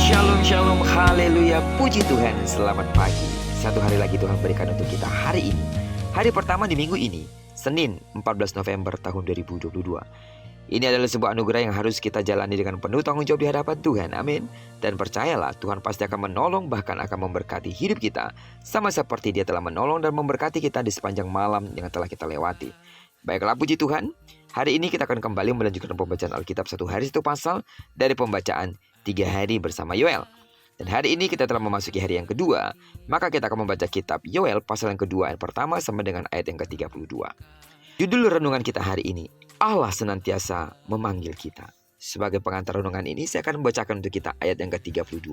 Shalom, shalom, haleluya, puji Tuhan, selamat pagi. Satu hari lagi Tuhan berikan untuk kita hari ini. Hari pertama di minggu ini, Senin 14 November tahun 2022. Ini adalah sebuah anugerah yang harus kita jalani dengan penuh tanggung jawab di hadapan Tuhan, amin. Dan percayalah Tuhan pasti akan menolong, bahkan akan memberkati hidup kita, sama seperti Dia telah menolong dan memberkati kita di sepanjang malam yang telah kita lewati. Baiklah, puji Tuhan, hari ini kita akan kembali melanjutkan pembacaan Alkitab satu hari satu pasal dari pembacaan 3 hari bersama Yoel. Dan hari ini kita telah memasuki hari yang kedua, maka kita akan membaca kitab Yoel pasal yang kedua ayat pertama sampai dengan ayat yang ke-32. Judul renungan kita hari ini, Allah senantiasa memanggil kita. Sebagai pengantar renungan ini, saya akan membacakan untuk kita ayat yang ke-32.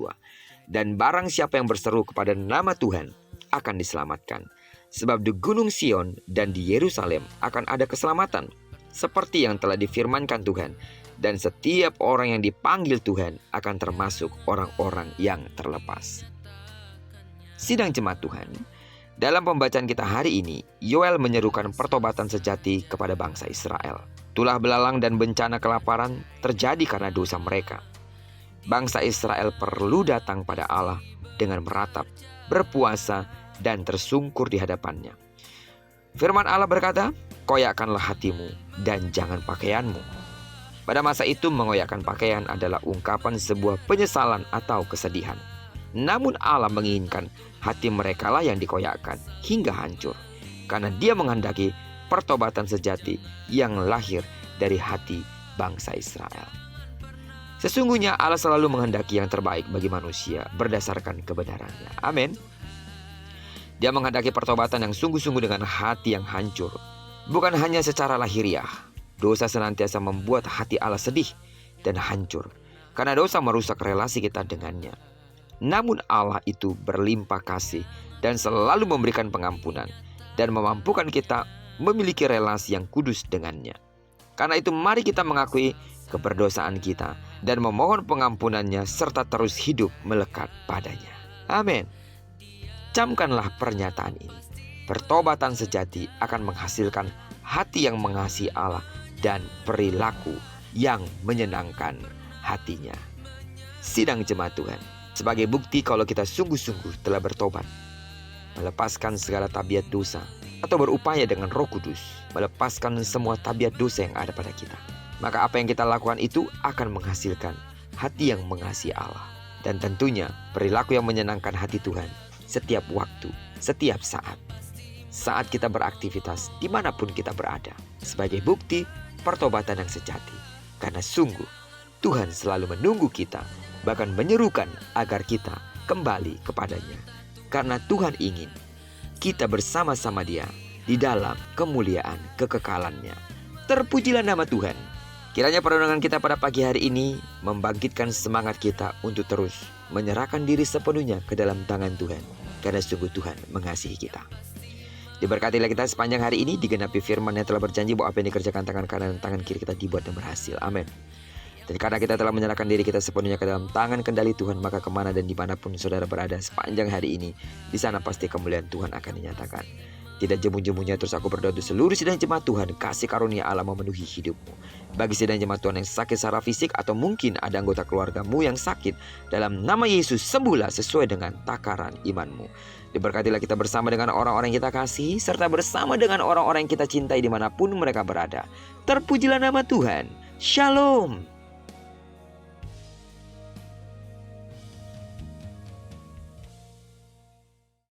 Dan barang siapa yang berseru kepada nama Tuhan akan diselamatkan. Sebab di Gunung Sion dan di Yerusalem akan ada keselamatan, seperti yang telah difirmankan Tuhan. Dan setiap orang yang dipanggil Tuhan akan termasuk orang-orang yang terlepas. Sidang jemaat Tuhan, dalam pembacaan kita hari ini, Yoel menyerukan pertobatan sejati kepada bangsa Israel. Tulah belalang dan bencana kelaparan terjadi karena dosa mereka. Bangsa Israel perlu datang pada Allah dengan meratap, berpuasa, dan tersungkur di hadapannya. Firman Allah berkata, "Koyakkanlah hatimu dan jangan pakaianmu." Pada masa itu mengoyakkan pakaian adalah ungkapan sebuah penyesalan atau kesedihan. Namun Allah menginginkan hati mereka lah yang dikoyakkan hingga hancur. Karena Dia menghendaki pertobatan sejati yang lahir dari hati bangsa Israel. Sesungguhnya Allah selalu menghendaki yang terbaik bagi manusia berdasarkan kebenarannya. Amin. Dia menghendaki pertobatan yang sungguh-sungguh dengan hati yang hancur. Bukan hanya secara lahiriah. Dosa senantiasa membuat hati Allah sedih dan hancur, karena dosa merusak relasi kita dengannya. Namun Allah itu berlimpah kasih dan selalu memberikan pengampunan dan memampukan kita memiliki relasi yang kudus dengannya. Karena itu mari kita mengakui keberdosaan kita dan memohon pengampunannya serta terus hidup melekat padanya. Amin. Camkanlah pernyataan ini. Pertobatan sejati akan menghasilkan hati yang mengasihi Allah dan perilaku yang menyenangkan hatinya. Sidang jemaat Tuhan, sebagai bukti kalau kita sungguh-sungguh telah bertobat, melepaskan segala tabiat dosa, atau berupaya dengan Roh Kudus melepaskan semua tabiat dosa yang ada pada kita, maka apa yang kita lakukan itu akan menghasilkan hati yang mengasihi Allah, dan tentunya perilaku yang menyenangkan hati Tuhan setiap waktu, setiap saat kita beraktivitas dimanapun kita berada. Sebagai bukti pertobatan yang sejati. Karena sungguh Tuhan selalu menunggu kita, bahkan menyerukan agar kita kembali kepadanya. Karena Tuhan ingin kita bersama-sama Dia di dalam kemuliaan kekekalannya. Terpujilah nama Tuhan. Kiranya perenungan kita pada pagi hari ini membangkitkan semangat kita untuk terus menyerahkan diri sepenuhnya ke dalam tangan Tuhan. Karena sungguh Tuhan mengasihi kita. Diberkatilah kita sepanjang hari ini, digenapi firman yang telah berjanji bahwa apa yang dikerjakan tangan kanan dan tangan kiri kita dibuat dan berhasil. Amin. Dan karena kita telah menyerahkan diri kita sepenuhnya ke dalam tangan kendali Tuhan, maka kemana dan dimanapun saudara berada sepanjang hari ini, di sana pasti kemuliaan Tuhan akan dinyatakan. Tidak jemu-jemunya terus aku berdoa untuk seluruh sidang jemaat Tuhan, kasih karunia Allah memenuhi hidupmu. Bagi sidang jemaat Tuhan yang sakit secara fisik atau mungkin ada anggota keluargamu yang sakit, dalam nama Yesus sembuhlah sesuai dengan takaran imanmu. Diberkatilah kita bersama dengan orang-orang yang kita kasih, serta bersama dengan orang-orang yang kita cintai dimanapun mereka berada. Terpujilah nama Tuhan. Shalom.